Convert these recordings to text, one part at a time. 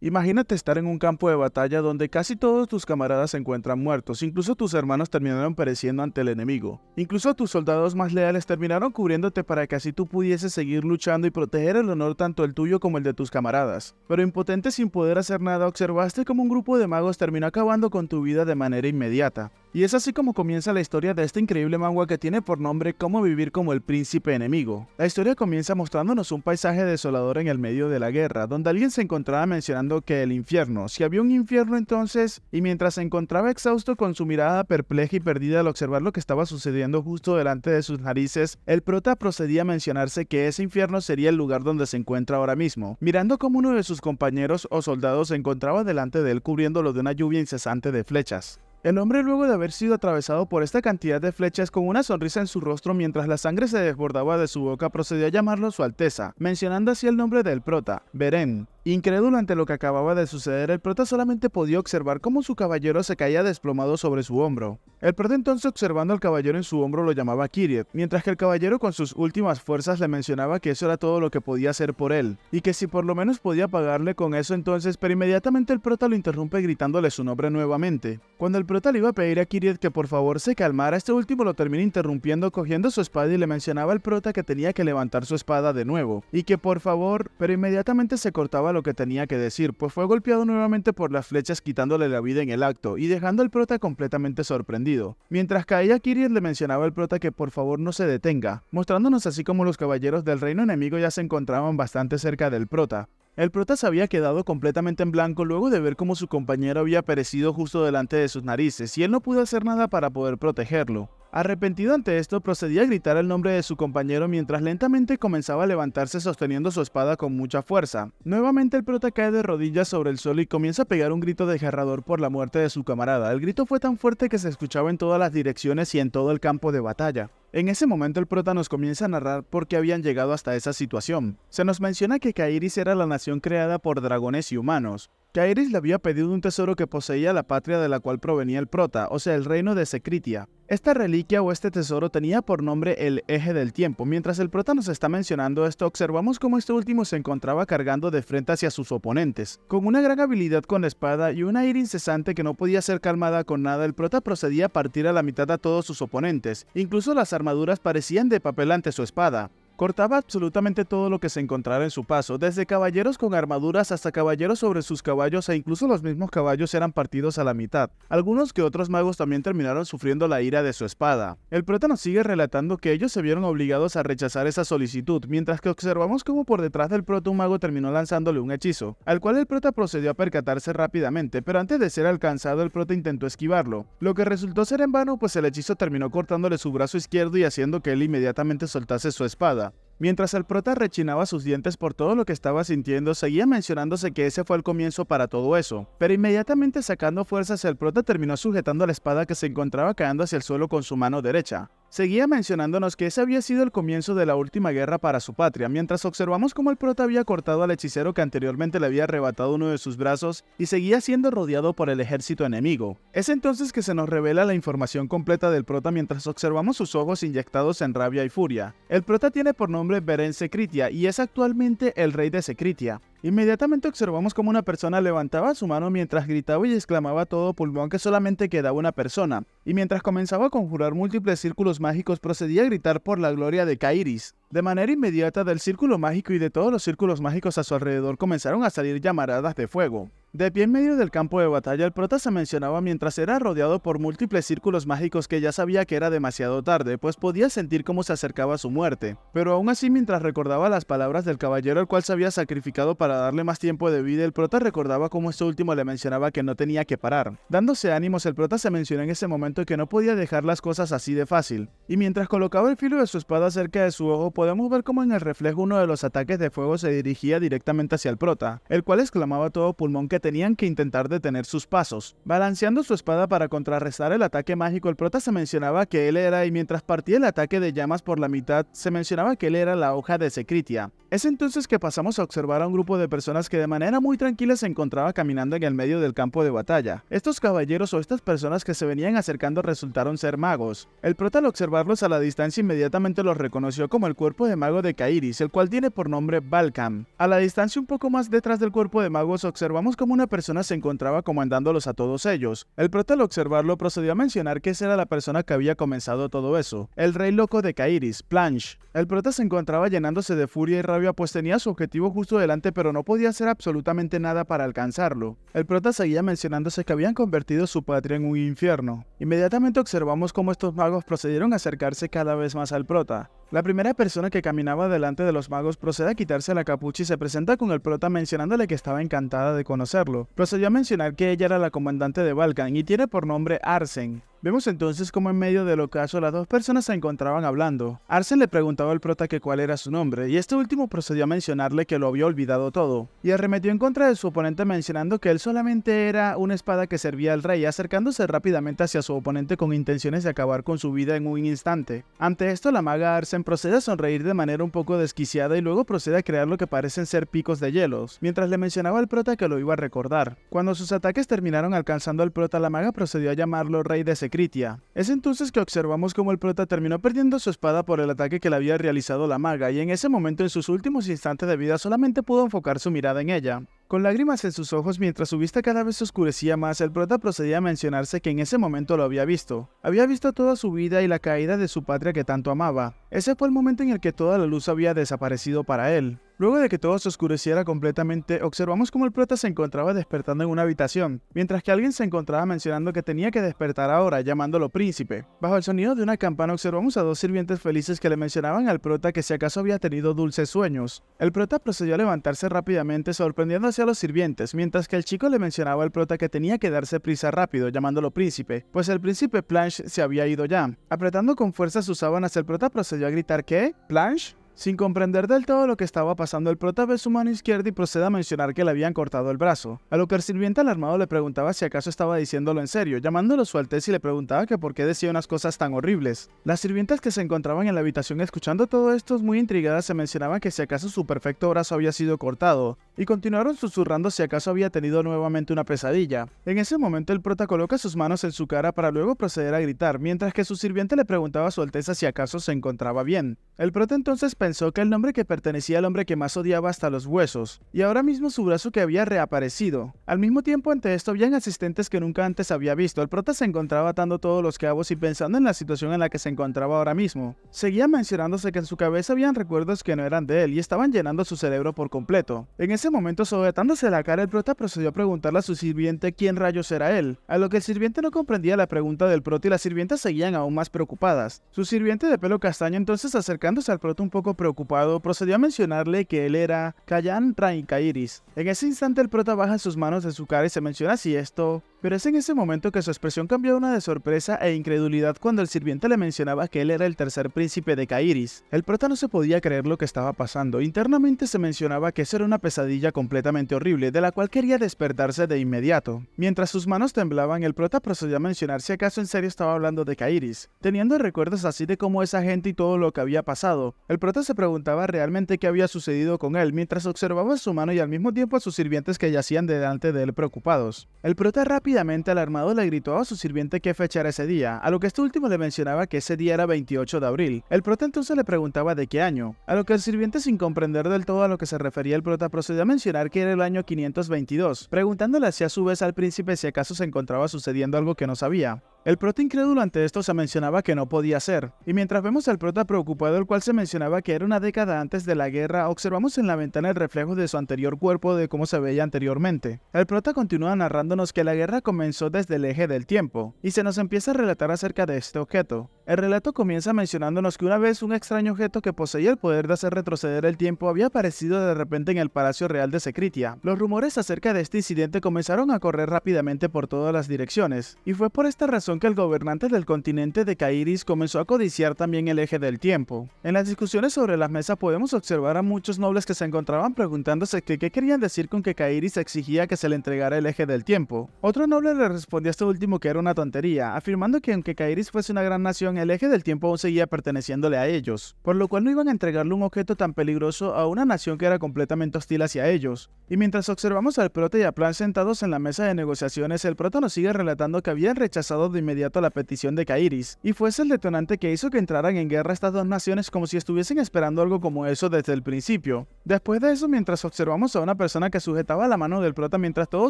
Imagínate estar en un campo de batalla donde casi todos tus camaradas se encuentran muertos, incluso tus hermanos terminaron pereciendo ante el enemigo. Incluso tus soldados más leales terminaron cubriéndote para que así tú pudieses seguir luchando y proteger el honor tanto el tuyo como el de tus camaradas. Pero impotente sin poder hacer nada, observaste como un grupo de magos terminó acabando con tu vida de manera inmediata. Y es así como comienza la historia de este increíble manga que tiene por nombre Cómo vivir como el príncipe enemigo. La historia comienza mostrándonos un paisaje desolador en el medio de la guerra, donde alguien se encontraba mencionando que el infierno, si había un infierno entonces, y mientras se encontraba exhausto con su mirada perpleja y perdida al observar lo que estaba sucediendo justo delante de sus narices, el prota procedía a mencionarse que ese infierno sería el lugar donde se encuentra ahora mismo, mirando como uno de sus compañeros o soldados se encontraba delante de él cubriéndolo de una lluvia incesante de flechas. El hombre, luego de haber sido atravesado por esta cantidad de flechas con una sonrisa en su rostro mientras la sangre se desbordaba de su boca, procedió a llamarlo Su Alteza, mencionando así el nombre del prota, Beren. Incrédulo ante lo que acababa de suceder, el prota solamente podía observar cómo su caballero se caía desplomado sobre su hombro. El prota entonces, observando al caballero en su hombro, lo llamaba Kiriet, mientras que el caballero con sus últimas fuerzas le mencionaba que eso era todo lo que podía hacer por él, y que si por lo menos podía pagarle con eso entonces, pero inmediatamente el prota lo interrumpe gritándole su nombre nuevamente. Cuando el prota le iba a pedir a Kiriet que por favor se calmara, este último lo termina interrumpiendo cogiendo su espada y le mencionaba al prota que tenía que levantar su espada de nuevo, y que por favor, pero inmediatamente se cortaba lo que tenía que decir, pues fue golpeado nuevamente por las flechas quitándole la vida en el acto, y dejando al prota completamente sorprendido. Mientras caía, Kiriet le mencionaba al prota que por favor no se detenga, mostrándonos así como los caballeros del reino enemigo ya se encontraban bastante cerca del prota. El prota se había quedado completamente en blanco luego de ver cómo su compañero había perecido justo delante de sus narices, y él no pudo hacer nada para poder protegerlo. Arrepentido ante esto, procedía a gritar el nombre de su compañero mientras lentamente comenzaba a levantarse sosteniendo su espada con mucha fuerza. Nuevamente el prota cae de rodillas sobre el suelo y comienza a pegar un grito desgarrador por la muerte de su camarada. El grito fue tan fuerte que se escuchaba en todas las direcciones y en todo el campo de batalla. En ese momento el prota nos comienza a narrar por qué habían llegado hasta esa situación. Se nos menciona que Kairis era la nación creada por dragones y humanos. Kairis le había pedido un tesoro que poseía la patria de la cual provenía el prota, o sea el reino de Secritia. Esta reliquia o este tesoro tenía por nombre el Eje del Tiempo. Mientras el prota nos está mencionando esto, observamos cómo este último se encontraba cargando de frente hacia sus oponentes. Con una gran habilidad con la espada y una ira incesante que no podía ser calmada con nada, el prota procedía a partir a la mitad a todos sus oponentes. Incluso las armaduras parecían de papel ante su espada. Cortaba absolutamente todo lo que se encontrara en su paso, desde caballeros con armaduras hasta caballeros sobre sus caballos, e incluso los mismos caballos eran partidos a la mitad. Algunos que otros magos también terminaron sufriendo la ira de su espada. El prota nos sigue relatando que ellos se vieron obligados a rechazar esa solicitud, mientras que observamos cómo por detrás del prota un mago terminó lanzándole un hechizo, al cual el prota procedió a percatarse rápidamente, pero antes de ser alcanzado el prota intentó esquivarlo, lo que resultó ser en vano, pues el hechizo terminó cortándole su brazo izquierdo y haciendo que él inmediatamente soltase su espada. Mientras el prota rechinaba sus dientes por todo lo que estaba sintiendo, seguía mencionándose que ese fue el comienzo para todo eso. Pero inmediatamente sacando fuerzas, el prota terminó sujetando la espada que se encontraba cayendo hacia el suelo con su mano derecha. Seguía mencionándonos que ese había sido el comienzo de la última guerra para su patria, mientras observamos cómo el prota había cortado al hechicero que anteriormente le había arrebatado uno de sus brazos y seguía siendo rodeado por el ejército enemigo. Es entonces que se nos revela la información completa del prota mientras observamos sus ojos inyectados en rabia y furia. El prota tiene por nombre Beren Secritia y es actualmente el rey de Secritia. Inmediatamente observamos como una persona levantaba su mano mientras gritaba y exclamaba a todo pulmón que solamente quedaba una persona, y mientras comenzaba a conjurar múltiples círculos mágicos procedía a gritar por la gloria de Kairis. De manera inmediata del círculo mágico y de todos los círculos mágicos a su alrededor comenzaron a salir llamaradas de fuego. De pie en medio del campo de batalla, el prota se mencionaba mientras era rodeado por múltiples círculos mágicos que ya sabía que era demasiado tarde, pues podía sentir cómo se acercaba su muerte. Pero aún así, mientras recordaba las palabras del caballero al cual se había sacrificado para darle más tiempo de vida, el prota recordaba cómo este último le mencionaba que no tenía que parar. Dándose ánimos, el prota se mencionó en ese momento que no podía dejar las cosas así de fácil. Y mientras colocaba el filo de su espada cerca de su ojo, podemos ver cómo en el reflejo uno de los ataques de fuego se dirigía directamente hacia el prota, el cual exclamaba a todo pulmón que tenían que intentar detener sus pasos. Balanceando su espada para contrarrestar el ataque mágico, el prota se mencionaba que él era, y mientras partía el ataque de llamas por la mitad, se mencionaba que él era la hoja de Secritia. Es entonces que pasamos a observar a un grupo de personas que de manera muy tranquila se encontraba caminando en el medio del campo de batalla. Estos caballeros o estas personas que se venían acercando resultaron ser magos. El prota al observarlos a la distancia inmediatamente los reconoció como el cuerpo de mago de Kairis, el cual tiene por nombre Balkan. A la distancia un poco más detrás del cuerpo de magos observamos como una persona se encontraba comandándolos a todos ellos. El prota al observarlo procedió a mencionar que esa era la persona que había comenzado todo eso, el rey loco de Kairis, Planche. El prota se encontraba llenándose de furia y rabia pues tenía su objetivo justo delante pero no podía hacer absolutamente nada para alcanzarlo. El prota seguía mencionándose que habían convertido su patria en un infierno. Inmediatamente observamos cómo estos magos procedieron a acercarse cada vez más al prota. La primera persona que caminaba delante de los magos procede a quitarse la capucha y se presenta con el prota mencionándole que estaba encantada de conocerlo. Procedió a mencionar que ella era la comandante de Balkan y tiene por nombre Arsen. Vemos entonces cómo en medio del ocaso las dos personas se encontraban hablando. Arsen le preguntaba al prota que cuál era su nombre, y este último procedió a mencionarle que lo había olvidado todo, y arremetió en contra de su oponente mencionando que él solamente era una espada que servía al rey, acercándose rápidamente hacia su oponente con intenciones de acabar con su vida en un instante. Ante esto, la maga Arsen procede a sonreír de manera un poco desquiciada y luego procede a crear lo que parecen ser picos de hielos, mientras le mencionaba al prota que lo iba a recordar. Cuando sus ataques terminaron alcanzando al prota, la maga procedió a llamarlo rey de Secritia. Es entonces que observamos cómo el prota terminó perdiendo su espada por el ataque que le había realizado la maga, y en ese momento en sus últimos instantes de vida solamente pudo enfocar su mirada en ella. Con lágrimas en sus ojos mientras su vista cada vez se oscurecía más, el prota procedía a mencionarse que en ese momento lo había visto. Había visto toda su vida y la caída de su patria que tanto amaba. Ese fue el momento en el que toda la luz había desaparecido para él. Luego de que todo se oscureciera completamente, observamos cómo el prota se encontraba despertando en una habitación, mientras que alguien se encontraba mencionando que tenía que despertar ahora, llamándolo príncipe. Bajo el sonido de una campana observamos a dos sirvientes felices que le mencionaban al prota que si acaso había tenido dulces sueños. El prota procedió a levantarse rápidamente sorprendiéndose a los sirvientes, mientras que el chico le mencionaba al prota que tenía que darse prisa rápido, llamándolo príncipe, pues el príncipe Planche se había ido ya. Apretando con fuerza sus sábanas, el prota procedió a gritar ¿qué? ¿Planche? Sin comprender del todo lo que estaba pasando, el prota ve su mano izquierda y procede a mencionar que le habían cortado el brazo, a lo que el sirviente alarmado le preguntaba si acaso estaba diciéndolo en serio, llamándolo su alteza y le preguntaba que por qué decía unas cosas tan horribles. Las sirvientas que se encontraban en la habitación escuchando todo esto muy intrigadas se mencionaban que si acaso su perfecto brazo había sido cortado, y continuaron susurrando si acaso había tenido nuevamente una pesadilla. En ese momento el prota coloca sus manos en su cara para luego proceder a gritar, mientras que su sirviente le preguntaba a su alteza si acaso se encontraba bien. El prota entonces pensó que el nombre que pertenecía al hombre que más odiaba hasta los huesos, y ahora mismo su brazo que había reaparecido. Al mismo tiempo ante esto habían asistentes que nunca antes había visto. El prota se encontraba atando todos los cabos y pensando en la situación en la que se encontraba ahora mismo. Seguía mencionándose que en su cabeza habían recuerdos que no eran de él y estaban llenando su cerebro por completo. En ese momento, sujetándose la cara, el prota procedió a preguntarle a su sirviente quién rayos era él, a lo que el sirviente no comprendía la pregunta del prota y las sirvientas seguían aún más preocupadas. Su sirviente de pelo castaño entonces acercándose al prota un poco preocupado, procedió a mencionarle que él era Kayan Rain Kairis. En ese instante el prota baja sus manos de su cara y se menciona si esto... Pero es en ese momento que su expresión cambió una de sorpresa e incredulidad cuando el sirviente le mencionaba que él era el tercer príncipe de Kairis. El prota no se podía creer lo que estaba pasando. Internamente se mencionaba que eso era una pesadilla completamente horrible, de la cual quería despertarse de inmediato. Mientras sus manos temblaban, el prota procedió a mencionar si acaso en serio estaba hablando de Kairis, teniendo recuerdos así de cómo esa gente y todo lo que había pasado. El prota se preguntaba realmente qué había sucedido con él, mientras observaba su mano y al mismo tiempo a sus sirvientes que yacían delante de él preocupados. El prota rápidamente alarmado le gritó a su sirviente qué fecha era ese día, a lo que este último le mencionaba que ese día era 28 de abril. El prota entonces le preguntaba de qué año, a lo que el sirviente sin comprender del todo a lo que se refería el prota procedió a mencionar que era el año 522, preguntándole así a su vez al príncipe si acaso se encontraba sucediendo algo que no sabía. El prota incrédulo ante esto se mencionaba que no podía ser, y mientras vemos al prota preocupado el cual se mencionaba que era una década antes de la guerra, observamos en la ventana el reflejo de su anterior cuerpo de cómo se veía anteriormente. El prota continúa narrándonos que la guerra comenzó desde el eje del tiempo, y se nos empieza a relatar acerca de este objeto. El relato comienza mencionándonos que una vez un extraño objeto que poseía el poder de hacer retroceder el tiempo había aparecido de repente en el Palacio Real de Secritia. Los rumores acerca de este incidente comenzaron a correr rápidamente por todas las direcciones, y fue por esta razón que el gobernante del continente de Kairis comenzó a codiciar también el eje del tiempo. En las discusiones sobre la mesa podemos observar a muchos nobles que se encontraban preguntándose qué querían decir con que Kairis exigía que se le entregara el eje del tiempo. Otro noble le respondió a este último que era una tontería, afirmando que aunque Kairis fuese una gran nación, el eje del tiempo aún seguía perteneciéndole a ellos, por lo cual no iban a entregarle un objeto tan peligroso a una nación que era completamente hostil hacia ellos. Y mientras observamos al prota y a Plunge sentados en la mesa de negociaciones, el prota nos sigue relatando que habían rechazado de inmediato la petición de Kairis, y fuese el detonante que hizo que entraran en guerra estas dos naciones como si estuviesen esperando algo como eso desde el principio. Después de eso, mientras observamos a una persona que sujetaba la mano del prota mientras todo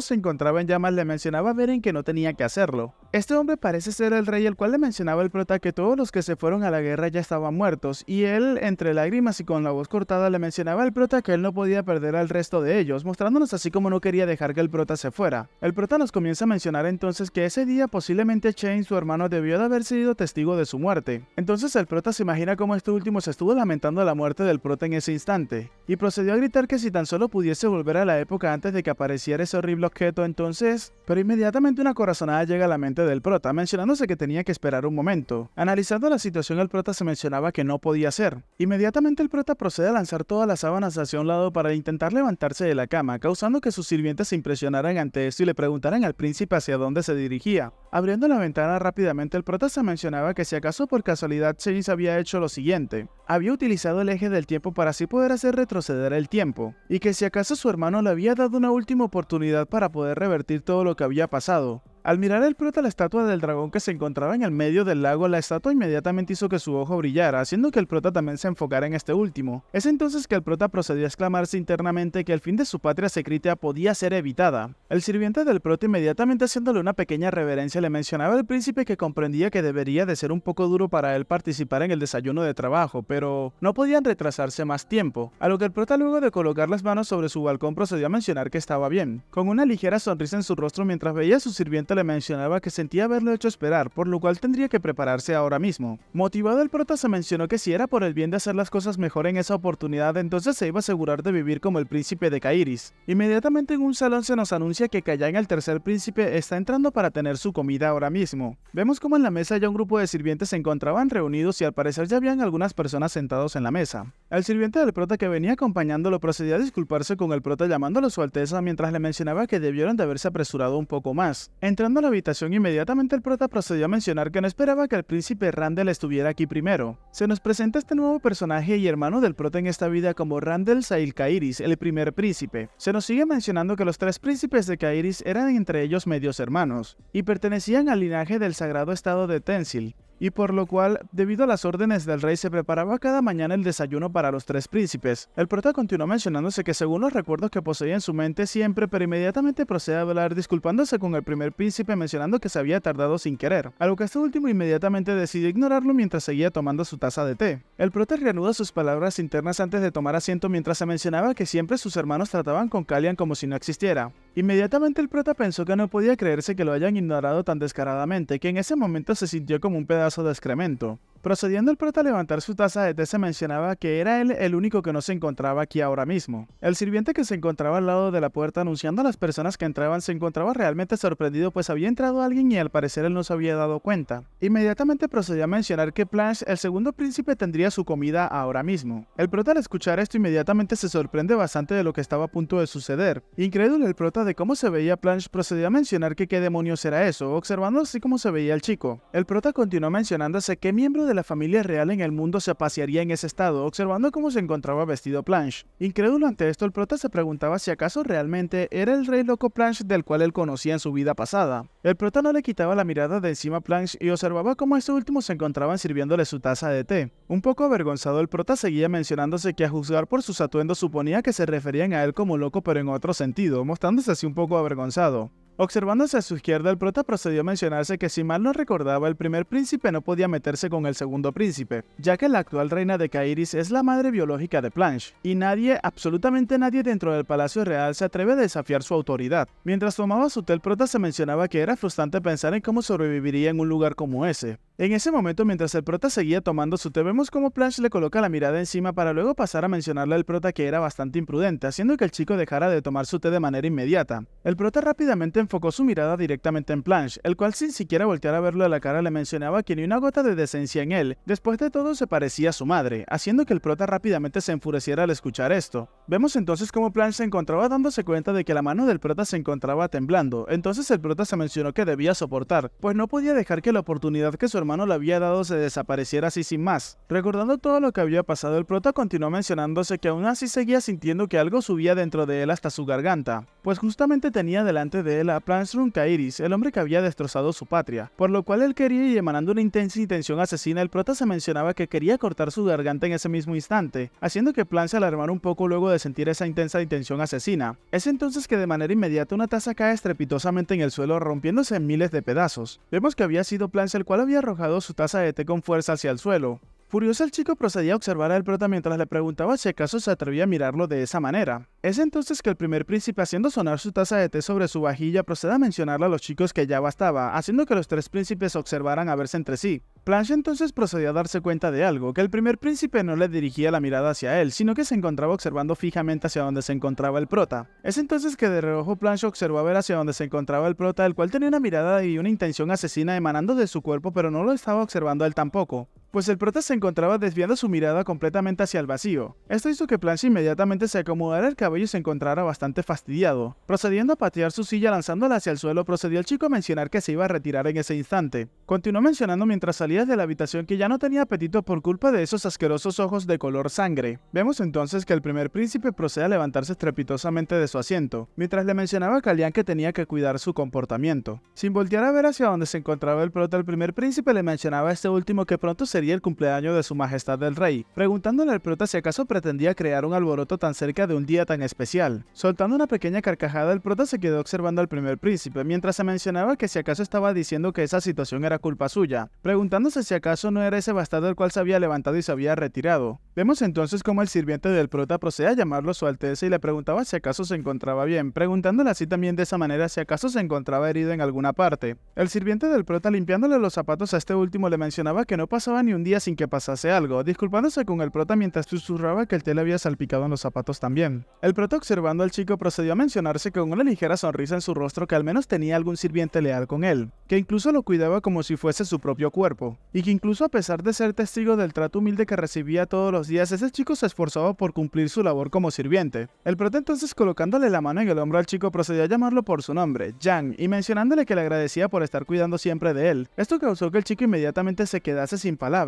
se encontraba en llamas, le mencionaba a Beren que no tenía que hacerlo. Este hombre parece ser el rey, el cual le mencionaba al prota que todos los que se fueron a la guerra ya estaban muertos, y él, entre lágrimas y con la voz cortada, le mencionaba al prota que él no podía perder al resto de ellos, mostrándonos así como no quería dejar que el prota se fuera. El prota nos comienza a mencionar entonces que ese día posiblemente Chain, su hermano, debió de haber sido testigo de su muerte. Entonces el prota se imagina cómo este último se estuvo lamentando la muerte del prota en ese instante, y procedió a gritar que si tan solo pudiese volver a la época antes de que apareciera ese horrible objeto entonces... Pero inmediatamente una corazonada llega a la mente del prota, mencionándose que tenía que esperar un momento. Analizando la situación, el prota se mencionaba que no podía ser. Inmediatamente el prota procede a lanzar todas las sábanas hacia un lado para intentar levantarse de la cama, causando que sus sirvientes se impresionaran ante esto y le preguntaran al príncipe hacia dónde se dirigía. Abriendo la ventana rápidamente, el prota se mencionaba que si acaso por casualidad Chains había hecho lo siguiente: había utilizado el eje del tiempo para así poder hacer retroceder el tiempo, y que si acaso su hermano le había dado una última oportunidad para poder revertir todo lo que había pasado. Al mirar el prota la estatua del dragón que se encontraba en el medio del lago, la estatua inmediatamente hizo que su ojo brillara, haciendo que el prota también se enfocara en este último. Es entonces que el prota procedió a exclamarse internamente que el fin de su patria secreta podía ser evitada. El sirviente del prota, inmediatamente haciéndole una pequeña reverencia, le mencionaba al príncipe que comprendía que debería de ser un poco duro para él participar en el desayuno de trabajo, pero no podían retrasarse más tiempo. A lo que el prota, luego de colocar las manos sobre su balcón, procedió a mencionar que estaba bien, con una ligera sonrisa en su rostro mientras veía a su sirviente le mencionaba que sentía haberlo hecho esperar, por lo cual tendría que prepararse ahora mismo. Motivado, el prota se mencionó que si era por el bien de hacer las cosas mejor en esa oportunidad, entonces se iba a asegurar de vivir como el príncipe de Kairis. Inmediatamente en un salón se nos anuncia que Kayan, el tercer príncipe, está entrando para tener su comida ahora mismo. Vemos como en la mesa ya un grupo de sirvientes se encontraban reunidos y al parecer ya habían algunas personas sentados en la mesa. El sirviente del prota que venía acompañándolo procedía a disculparse con el prota llamándolo su alteza mientras le mencionaba que debieron de haberse apresurado un poco más. Entrando a la habitación, inmediatamente el prota procedió a mencionar que no esperaba que el príncipe Randall estuviera aquí primero. Se nos presenta este nuevo personaje y hermano del prota en esta vida como Randall Sail Kairis, el primer príncipe. Se nos sigue mencionando que los tres príncipes de Kairis eran entre ellos medios hermanos, y pertenecían al linaje del sagrado estado de Tensil, y por lo cual, debido a las órdenes del rey, se preparaba cada mañana el desayuno para los tres príncipes. El prota continuó mencionándose que según los recuerdos que poseía en su mente siempre, pero inmediatamente procede a hablar disculpándose con el primer príncipe mencionando que se había tardado sin querer, a lo que este último inmediatamente decidió ignorarlo mientras seguía tomando su taza de té. El prota reanuda sus palabras internas antes de tomar asiento mientras se mencionaba que siempre sus hermanos trataban con Kalian como si no existiera. Inmediatamente el prota pensó que no podía creerse que lo hayan ignorado tan descaradamente, que en ese momento se sintió como un pedazo de excremento. Procediendo el prota a levantar su taza de té, se mencionaba que era él el único que no se encontraba aquí ahora mismo. El sirviente que se encontraba al lado de la puerta anunciando a las personas que entraban se encontraba realmente sorprendido, pues había entrado alguien y al parecer él no se había dado cuenta. Inmediatamente procedió a mencionar que Plunge, el segundo príncipe, tendría su comida ahora mismo. El prota, al escuchar esto, inmediatamente se sorprende bastante de lo que estaba a punto de suceder. Incrédulo el prota de cómo se veía Plunge, procedió a mencionar que qué demonios era eso, observando así cómo se veía el chico. El prota continuó mencionándose qué miembro de la familia real en el mundo se pasearía en ese estado, observando cómo se encontraba vestido Plunge. Incrédulo ante esto, el prota se preguntaba si acaso realmente era el rey loco Plunge del cual él conocía en su vida pasada. El prota no le quitaba la mirada de encima a Plunge y observaba cómo este último se encontraban sirviéndole su taza de té. Un poco avergonzado, el prota seguía mencionándose que a juzgar por sus atuendos suponía que se referían a él como loco pero en otro sentido, mostrándose así un poco avergonzado. Observándose a su izquierda, el prota procedió a mencionarse que si mal no recordaba, el primer príncipe no podía meterse con el segundo príncipe, ya que la actual reina de Kairis es la madre biológica de Plunge, y nadie, absolutamente nadie dentro del palacio real se atreve a desafiar su autoridad. Mientras tomaba su té, el prota se mencionaba que era frustrante pensar en cómo sobreviviría en un lugar como ese. En ese momento, mientras el prota seguía tomando su té, vemos cómo Plunge le coloca la mirada encima para luego pasar a mencionarle al prota que era bastante imprudente, haciendo que el chico dejara de tomar su té de manera inmediata. El prota rápidamente enfocó su mirada directamente en Plunge, el cual sin siquiera voltear a verlo a la cara le mencionaba que ni una gota de decencia en él. Después de todo se parecía a su madre, haciendo que el prota rápidamente se enfureciera al escuchar esto. Vemos entonces cómo Plunge se encontraba dándose cuenta de que la mano del prota se encontraba temblando, entonces el prota se mencionó que debía soportar, pues no podía dejar que la oportunidad que su hermano mano le había dado se desapareciera así sin más. Recordando todo lo que había pasado, el prota continuó mencionándose que aún así seguía sintiendo que algo subía dentro de él hasta su garganta, pues justamente tenía delante de él a Plansrun Kairis, el hombre que había destrozado su patria, por lo cual él quería, y emanando una intensa intención asesina, el prota se mencionaba que quería cortar su garganta en ese mismo instante, haciendo que Plan se alarmara un poco luego de sentir esa intensa intención asesina. Es entonces que de manera inmediata una taza cae estrepitosamente en el suelo, rompiéndose en miles de pedazos. Vemos que había sido Plan el cual había arrojado su taza de té con fuerza hacia el suelo. Furioso, el chico procedía a observar al prota mientras le preguntaba si acaso se atrevía a mirarlo de esa manera. Es entonces que el primer príncipe, haciendo sonar su taza de té sobre su vajilla, procede a mencionarle a los chicos que ya bastaba, haciendo que los tres príncipes observaran a verse entre sí. Planche entonces procedió a darse cuenta de algo, que el primer príncipe no le dirigía la mirada hacia él, sino que se encontraba observando fijamente hacia donde se encontraba el prota. Es entonces que de reojo Planche observó a ver hacia donde se encontraba el prota, el cual tenía una mirada y una intención asesina emanando de su cuerpo, pero no lo estaba observando a él tampoco, pues el prota se encontraba desviando su mirada completamente hacia el vacío. Esto hizo que Planche inmediatamente se acomodara el cabello y se encontrara bastante fastidiado. Procediendo a patear su silla lanzándola hacia el suelo, procedió el chico a mencionar que se iba a retirar en ese instante. Continuó mencionando mientras salía de la habitación que ya no tenía apetito por culpa de esos asquerosos ojos de color sangre. Vemos entonces que el primer príncipe procede a levantarse estrepitosamente de su asiento, mientras le mencionaba a Kalian que tenía que cuidar su comportamiento. Sin voltear a ver hacia donde se encontraba el prota, el primer príncipe le mencionaba a este último que pronto sería el cumpleaños de su majestad el rey, preguntándole al prota si acaso pretendía crear un alboroto tan cerca de un día tan especial. Soltando una pequeña carcajada, el prota se quedó observando al primer príncipe, mientras se mencionaba que si acaso estaba diciendo que esa situación era culpa suya, preguntándose si acaso no era ese bastardo el cual se había levantado y se había retirado. Vemos entonces cómo el sirviente del prota procede a llamarlo a su alteza y le preguntaba si acaso se encontraba bien, preguntándole así también de esa manera si acaso se encontraba herido en alguna parte. El sirviente del prota, limpiándole los zapatos a este último, le mencionaba que no pasaba ni un día sin que pasase algo, disculpándose con el prota mientras susurraba que el té le había salpicado en los zapatos también. El prota, observando al chico, procedió a mencionarse con una ligera sonrisa en su rostro que al menos tenía algún sirviente leal con él, que incluso lo cuidaba como si fuese su propio cuerpo, y que incluso a pesar de ser testigo del trato humilde que recibía todos los días, ese chico se esforzaba por cumplir su labor como sirviente. El prota entonces, colocándole la mano en el hombro al chico, procedió a llamarlo por su nombre, Yang, y mencionándole que le agradecía por estar cuidando siempre de él. Esto causó que el chico inmediatamente se quedase sin palabras.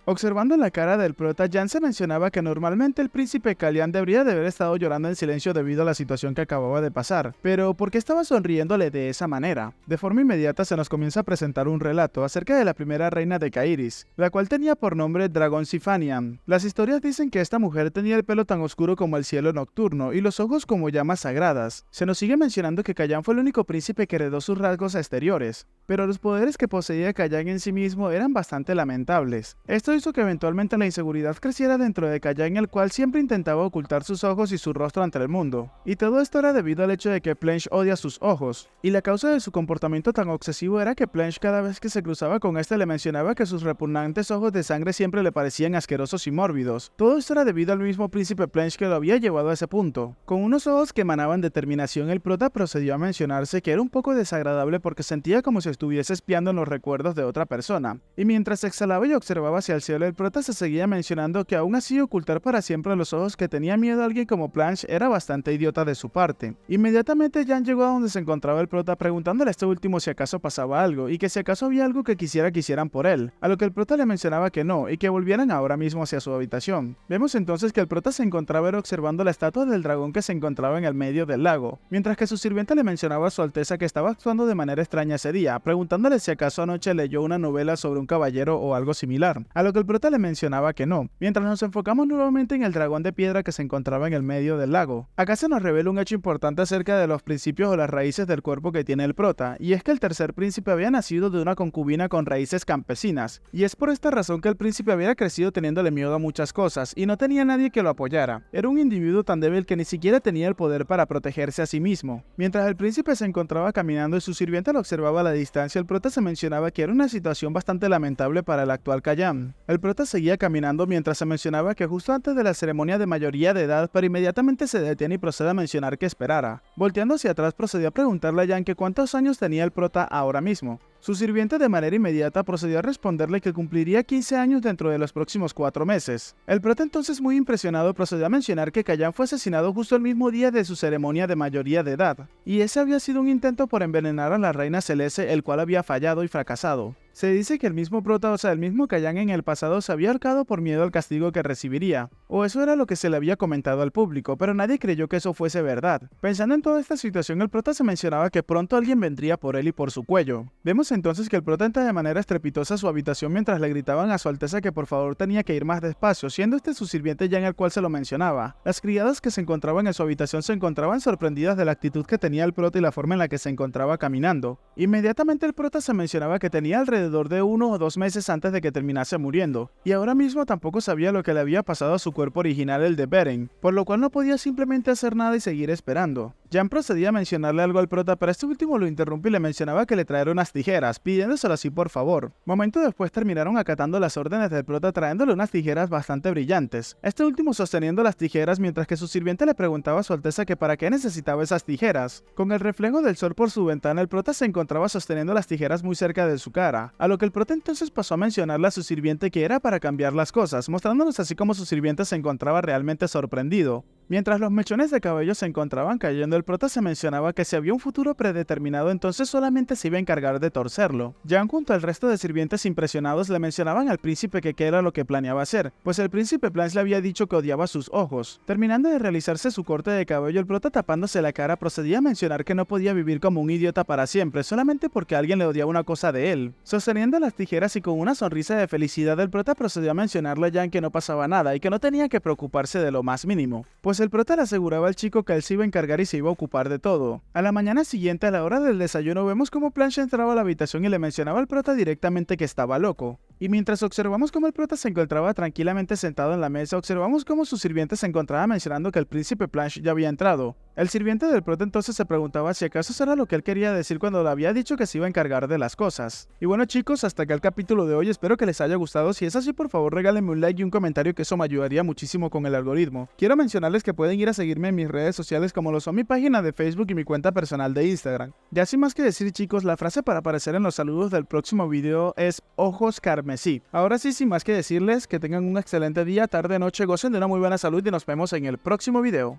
Observando la cara del prota, Jan se mencionaba que normalmente el príncipe Kalian debería de haber estado llorando en silencio debido a la situación que acababa de pasar, pero ¿por qué estaba sonriéndole de esa manera? De forma inmediata se nos comienza a presentar un relato acerca de la primera reina de Kairis, la cual tenía por nombre Dragon Sifanian. Las historias dicen que esta mujer tenía el pelo tan oscuro como el cielo nocturno y los ojos como llamas sagradas. Se nos sigue mencionando que Kayan fue el único príncipe que heredó sus rasgos exteriores, pero los poderes que poseía Kayan en sí mismo eran bastante lamentables. Esto hizo que eventualmente la inseguridad creciera dentro de Kayan, el cual siempre intentaba ocultar sus ojos y su rostro ante el mundo. Y todo esto era debido al hecho de que Planche odia sus ojos, y la causa de su comportamiento tan obsesivo era que Planche cada vez que se cruzaba con este le mencionaba que sus repugnantes ojos de sangre siempre le parecían asquerosos y mórbidos. Todo esto era debido al mismo príncipe Planche que lo había llevado a ese punto. Con unos ojos que emanaban determinación, el prota procedió a mencionarse que era un poco desagradable porque sentía como si estuviese espiando en los recuerdos de otra persona. Y mientras exhalaba y observaba hacia el cielo, el prota se seguía mencionando que aún así ocultar para siempre los ojos que tenía miedo a alguien como Planche era bastante idiota de su parte. Inmediatamente Jan llegó a donde se encontraba el prota preguntándole a este último si acaso pasaba algo y que si acaso había algo que quisiera que hicieran por él, a lo que el prota le mencionaba que no y que volvieran ahora mismo hacia su habitación. Vemos entonces que el prota se encontraba observando la estatua del dragón que se encontraba en el medio del lago, mientras que su sirviente le mencionaba a su alteza que estaba actuando de manera extraña ese día, preguntándole si acaso anoche leyó una novela sobre un caballero o algo similar, a lo que el prota le mencionaba que no, mientras nos enfocamos nuevamente en el dragón de piedra que se encontraba en el medio del lago. Acá se nos revela un hecho importante acerca de los principios o las raíces del cuerpo que tiene el prota, y es que el tercer príncipe había nacido de una concubina con raíces campesinas, y es por esta razón que el príncipe había crecido teniéndole miedo a muchas cosas, y no tenía nadie que lo apoyara. Era un individuo tan débil que ni siquiera tenía el poder para protegerse a sí mismo. Mientras el príncipe se encontraba caminando y su sirviente lo observaba a la distancia, el prota se mencionaba que era una situación bastante lamentable para el actual Kayan. El prota seguía caminando mientras se mencionaba que justo antes de la ceremonia de mayoría de edad, pero inmediatamente se detiene y procede a mencionar que esperara. Volteando hacia atrás procedió a preguntarle a Jan que cuántos años tenía el prota ahora mismo. Su sirviente de manera inmediata procedió a responderle que cumpliría 15 años dentro de los próximos 4 meses. El prota entonces, muy impresionado, procedió a mencionar que Kayan fue asesinado justo el mismo día de su ceremonia de mayoría de edad, y ese había sido un intento por envenenar a la reina Celeste, el cual había fallado y fracasado. Se dice que el mismo prota, o sea, el mismo Kayan en el pasado se había ahorcado por miedo al castigo que recibiría, o eso era lo que se le había comentado al público, pero nadie creyó que eso fuese verdad. Pensando en toda esta situación, el prota se mencionaba que pronto alguien vendría por él y por su cuello. Vemos entonces que el prota entra de manera estrepitosa a su habitación mientras le gritaban a su alteza que por favor tenía que ir más despacio, siendo este su sirviente ya en el cual se lo mencionaba. Las criadas que se encontraban en su habitación se encontraban sorprendidas de la actitud que tenía el prota y la forma en la que se encontraba caminando. Inmediatamente el prota se mencionaba que tenía alrededor de 1 o 2 meses antes de que terminase muriendo, y ahora mismo tampoco sabía lo que le había pasado a su cuerpo original, el de Beren, por lo cual no podía simplemente hacer nada y seguir esperando. Jan procedía a mencionarle algo al prota, pero este último lo interrumpió y le mencionaba que le traera unas tijeras, pidiéndoselo así por favor. Momento después terminaron acatando las órdenes del prota trayéndole unas tijeras bastante brillantes, este último sosteniendo las tijeras mientras que su sirviente le preguntaba a su alteza que para qué necesitaba esas tijeras. Con el reflejo del sol por su ventana, el prota se encontraba sosteniendo las tijeras muy cerca de su cara, a lo que el prota entonces pasó a mencionarle a su sirviente que era para cambiar las cosas, mostrándonos así como su sirviente se encontraba realmente sorprendido. Mientras los mechones de cabello se encontraban cayendo, el prota se mencionaba que si había un futuro predeterminado entonces solamente se iba a encargar de torcerlo. Jan junto al resto de sirvientes impresionados le mencionaban al príncipe que qué era lo que planeaba hacer, pues el príncipe Blanche le había dicho que odiaba sus ojos. Terminando de realizarse su corte de cabello, el prota tapándose la cara procedía a mencionar que no podía vivir como un idiota para siempre solamente porque alguien le odiaba una cosa de él. Sosteniendo las tijeras y con una sonrisa de felicidad, el prota procedió a mencionarle a Jan que no pasaba nada y que no tenía que preocuparse de lo más mínimo, pues el prota le aseguraba al chico que él se iba a encargar y se iba a ocupar de todo. A la mañana siguiente, a la hora del desayuno, vemos como Plancha entraba a la habitación y le mencionaba al prota directamente que estaba loco. Y mientras observamos cómo el prota se encontraba tranquilamente sentado en la mesa, observamos cómo su sirviente se encontraba mencionando que el príncipe Planche ya había entrado. El sirviente del prota entonces se preguntaba si acaso eso era lo que él quería decir cuando le había dicho que se iba a encargar de las cosas. Y bueno chicos, hasta acá el capítulo de hoy, espero que les haya gustado. Si es así, por favor regálenme un like y un comentario, que eso me ayudaría muchísimo con el algoritmo. Quiero mencionarles que pueden ir a seguirme en mis redes sociales como lo son mi página de Facebook y mi cuenta personal de Instagram. Ya sin más que decir chicos, la frase para aparecer en los saludos del próximo video es ojos carmesí. Ahora sí, sin más que decirles, que tengan un excelente día, tarde, noche, gocen de una muy buena salud y nos vemos en el próximo video.